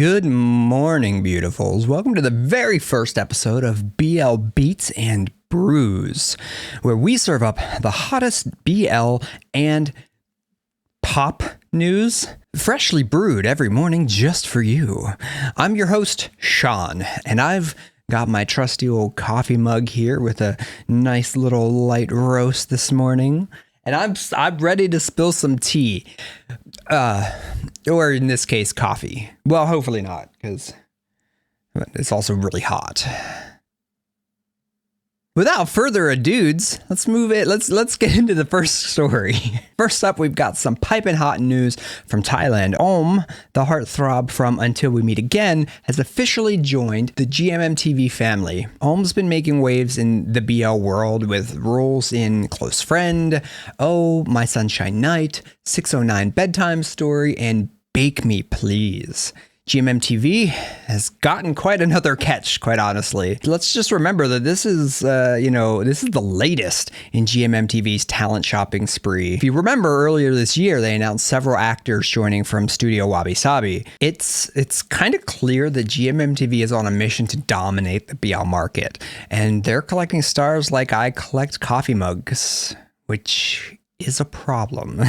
Good morning, beautifuls. Welcome to the very first episode of BL Beats and Brews, where we serve up the hottest BL and pop news, freshly brewed every morning just for you. I'm your host, Sean, and I've got my trusty old coffee mug here with a nice little light roast this morning. And I'm ready to spill some tea, or in this case, coffee. Well, hopefully not, because it's also really hot. Without further ado, let's move it. Let's get into the first story. First up, we've got some piping hot news from Thailand. Ohm, the heartthrob from Until We Meet Again, has officially joined the GMMTV family. Ohm's been making waves in the BL world with roles in Close Friend, Oh, My Sunshine Night, 609 Bedtime Story, and Bake Me Please. GMMTV has gotten quite another catch, quite honestly. Let's just remember that this is the latest in GMMTV's talent shopping spree. If you remember earlier this year, they announced several actors joining from Studio Wabi Sabi. It's kind of clear that GMMTV is on a mission to dominate the BL market, and they're collecting stars like I collect coffee mugs, which is a problem.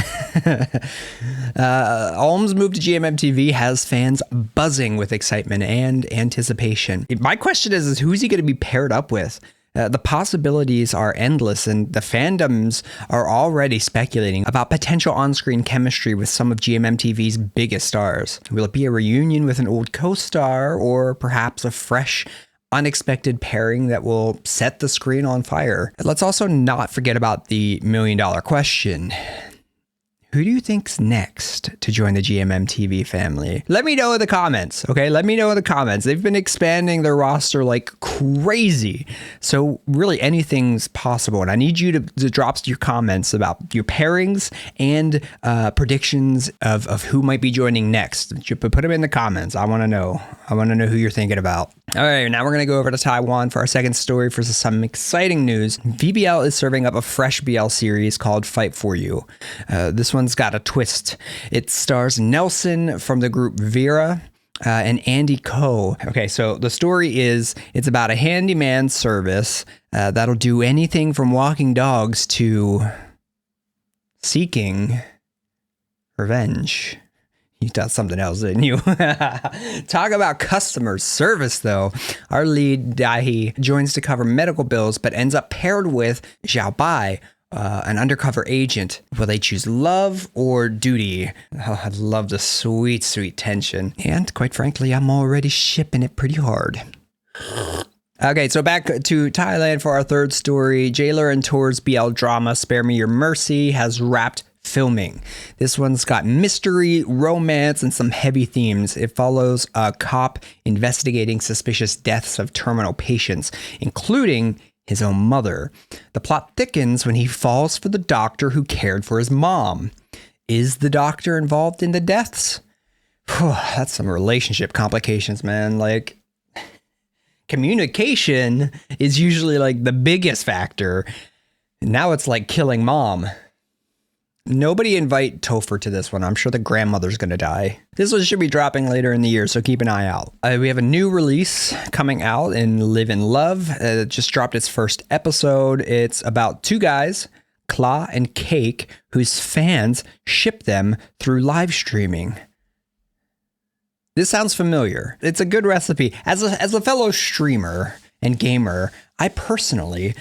Ohm's move to GMMTV has fans buzzing with excitement and anticipation. My question is who's he going to be paired up with? The possibilities are endless, and the fandoms are already speculating about potential on-screen chemistry with some of GMMTV's biggest stars. Will it be a reunion with an old co-star, or perhaps a fresh, unexpected pairing that will set the screen on fire? Let's also not forget about the million-dollar question. Who do you think's next to join the GMMTV family? Let me know in the comments, okay? Let me know in the comments. They've been expanding their roster like crazy. So really anything's possible. And I need you to drop your comments about your pairings and predictions of who might be joining next. Put them in the comments. I want to know. I want to know who you're thinking about. All right, now we're going to go over to Taiwan for our second story for some exciting news. VBL is serving up a fresh BL series called Fight For You. This one's got a twist. It stars Nelson from the group Vera and Andy Ko. Okay, so the story is it's about a handyman service that'll do anything from walking dogs to seeking revenge. You thought something else, didn't you? Talk about customer service, though. Our lead, Dahi, joins to cover medical bills, but ends up paired with Xiao Bai, an undercover agent. Will they choose love or duty? Oh, I love the sweet, sweet tension. And quite frankly, I'm already shipping it pretty hard. Okay, so back to Thailand for our third story. Jailer and Tor's BL drama Spare Me Your Mercy has wrapped filming. This one's got mystery, romance, and some heavy themes. It follows a cop investigating suspicious deaths of terminal patients, including his own mother. The plot thickens when he falls for the doctor who cared for his mom. Is the doctor involved in the deaths? That's some relationship complications, man. Like, communication is usually like the biggest factor. Now it's like killing mom. Nobody invite Topher to this one. I'm sure the grandmother's going to die. This one should be dropping later in the year, so keep an eye out. We have a new release coming out in Live in Love. It just dropped its first episode. It's about two guys, Kla and Cake, whose fans ship them through live streaming. This sounds familiar. It's a good recipe. As a fellow streamer and gamer, I personally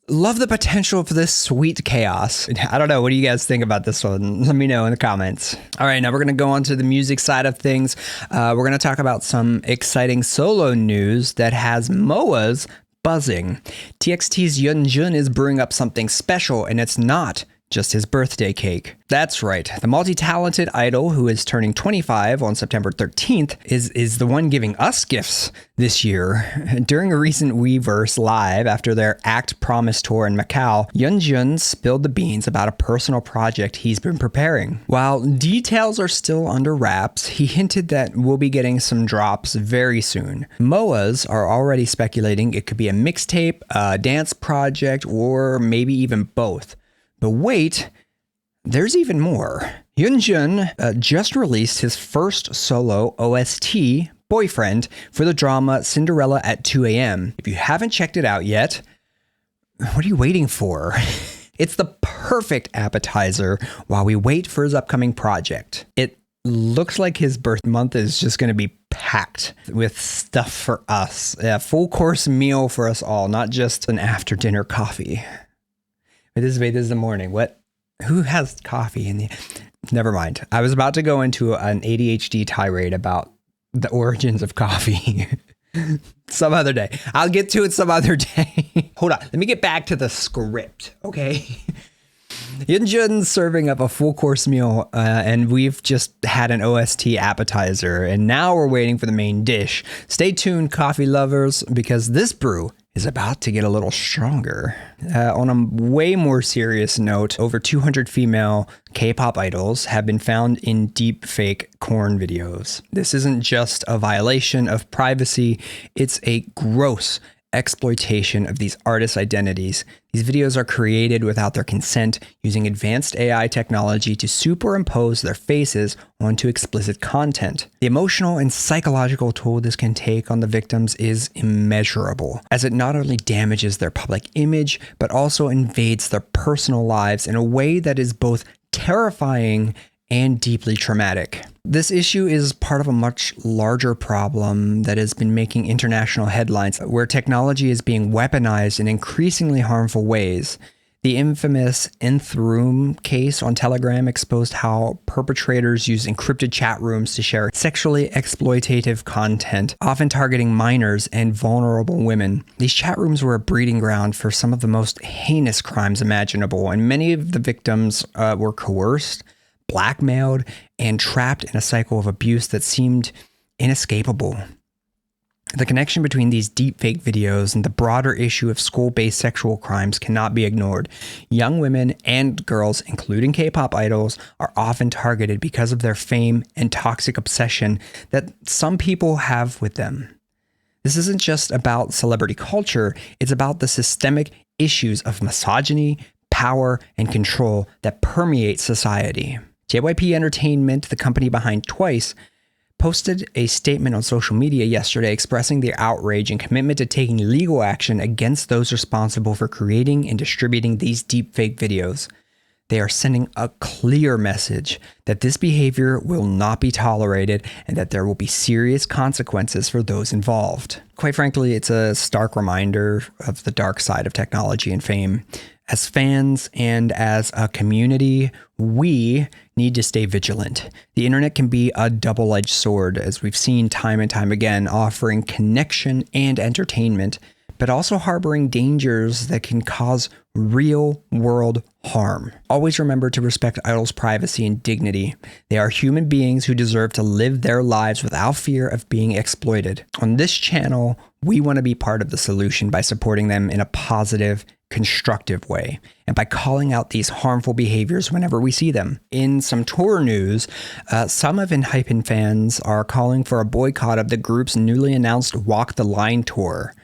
love the potential for this sweet chaos. I don't know. What do you guys think about this one? Let me know in the comments. All right, now we're going to go on to the music side of things. We're going to talk about some exciting solo news that has MOAs buzzing. TXT Yeonjun is brewing up something special, and it's not just his birthday cake. That's right. The multi-talented idol, who is turning 25 on September 13th, is the one giving us gifts this year. During a recent Weverse live after their Act Promise tour in Macau, Yeonjun spilled the beans about a personal project he's been preparing. While details are still under wraps, he hinted that we'll be getting some drops very soon. MOAs are already speculating it could be a mixtape, a dance project, or maybe even both. But wait, there's even more. Yeonjun just released his first solo OST, Boyfriend, for the drama Cinderella at 2 a.m. If you haven't checked it out yet, what are you waiting for? It's the perfect appetizer while we wait for his upcoming project. It looks like his birth month is just going to be packed with stuff for us. A full course meal for us all, not just an after dinner coffee. Wait, this is the morning. What? Who has coffee in the... Never mind. I was about to go into an ADHD tirade about the origins of coffee. Some other day. I'll get to it some other day. Hold on. Let me get back to the script, okay? Yeonjun's serving up a full course meal, and we've just had an OST appetizer, and now we're waiting for the main dish. Stay tuned, coffee lovers, because this brew is about to get a little stronger. On a way more serious note, over 200 female K-pop idols have been found in deepfake corn videos. This isn't just a violation of privacy, it's a gross exploitation of these artists' identities. These videos are created without their consent, using advanced AI technology to superimpose their faces onto explicit content. The emotional and psychological toll this can take on the victims is immeasurable, as it not only damages their public image, but also invades their personal lives in a way that is both terrifying and deeply traumatic. This issue is part of a much larger problem that has been making international headlines, where technology is being weaponized in increasingly harmful ways. The infamous Nth Room case on Telegram exposed how perpetrators use encrypted chat rooms to share sexually exploitative content, often targeting minors and vulnerable women. These chat rooms were a breeding ground for some of the most heinous crimes imaginable, and many of the victims were coerced, blackmailed, and trapped in a cycle of abuse that seemed inescapable. The connection between these deepfake videos and the broader issue of school-based sexual crimes cannot be ignored. Young women and girls, including K-pop idols, are often targeted because of their fame and toxic obsession that some people have with them. This isn't just about celebrity culture, it's about the systemic issues of misogyny, power, and control that permeate society. JYP Entertainment, the company behind Twice, posted a statement on social media yesterday expressing their outrage and commitment to taking legal action against those responsible for creating and distributing these deepfake videos. They are sending a clear message that this behavior will not be tolerated and that there will be serious consequences for those involved. Quite frankly, it's a stark reminder of the dark side of technology and fame. As fans and as a community, we need to stay vigilant. The internet can be a double-edged sword, as we've seen time and time again, offering connection and entertainment, but also harboring dangers that can cause real-world harm. Always remember to respect idols' privacy and dignity. They are human beings who deserve to live their lives without fear of being exploited. On this channel, we want to be part of the solution by supporting them in a positive, constructive way, and by calling out these harmful behaviors whenever we see them. In some tour news, some of ENHYPEN fans are calling for a boycott of the group's newly announced Walk the Line tour.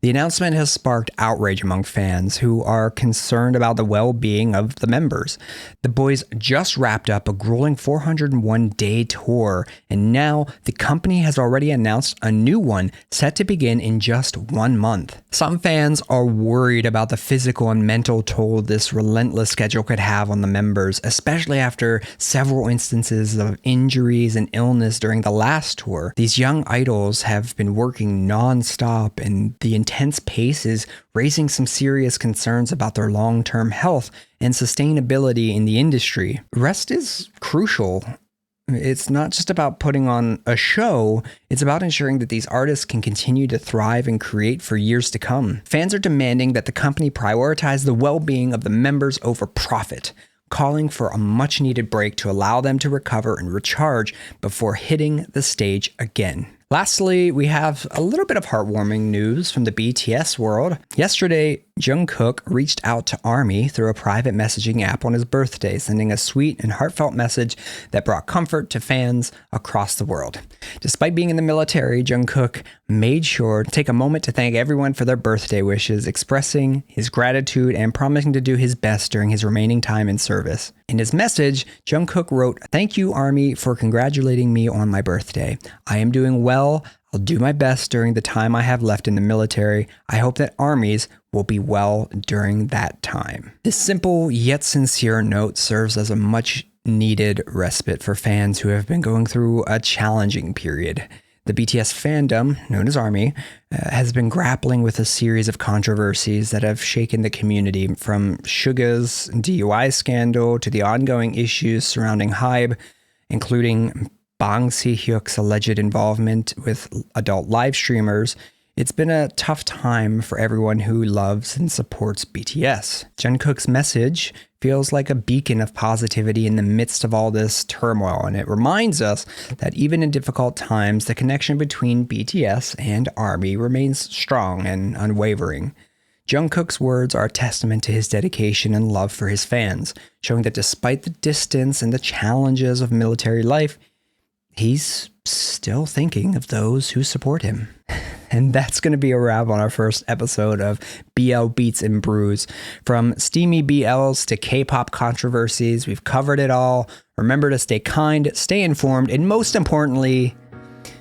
The announcement has sparked outrage among fans who are concerned about the well-being of the members. The boys just wrapped up a grueling 401-day tour, and now the company has already announced a new one set to begin in just 1 month. Some fans are worried about the physical and mental toll this relentless schedule could have on the members, especially after several instances of injuries and illness during the last tour. These young idols have been working non-stop, and the intense pace is raising some serious concerns about their long-term health and sustainability in the industry. Rest is crucial. It's not just about putting on a show, it's about ensuring that these artists can continue to thrive and create for years to come. Fans are demanding that the company prioritize the well-being of the members over profit, calling for a much-needed break to allow them to recover and recharge before hitting the stage again. Lastly, we have a little bit of heartwarming news from the BTS world. Yesterday, Jungkook reached out to ARMY through a private messaging app on his birthday, sending a sweet and heartfelt message that brought comfort to fans across the world. Despite being in the military, Jungkook made sure to take a moment to thank everyone for their birthday wishes, expressing his gratitude and promising to do his best during his remaining time in service. In his message, Jungkook wrote, "Thank you, ARMY, for congratulating me on my birthday. I am doing well. I'll do my best during the time I have left in the military. I hope that armies will be well during that time." This simple yet sincere note serves as a much needed respite for fans who have been going through a challenging period. The BTS fandom, known as ARMY, has been grappling with a series of controversies that have shaken the community, from Suga's DUI scandal to the ongoing issues surrounding HYBE, including Bang Si-hyuk's alleged involvement with adult live streamers. It's been a tough time for everyone who loves and supports BTS. Jungkook's message feels like a beacon of positivity in the midst of all this turmoil, and it reminds us that even in difficult times, the connection between BTS and ARMY remains strong and unwavering. Jungkook's words are a testament to his dedication and love for his fans, showing that despite the distance and the challenges of military life, he's still thinking of those who support him. And that's going to be a wrap on our first episode of BL Beats and Brews. From steamy BLs to K-pop controversies, we've covered it all. Remember to stay kind, stay informed, and most importantly,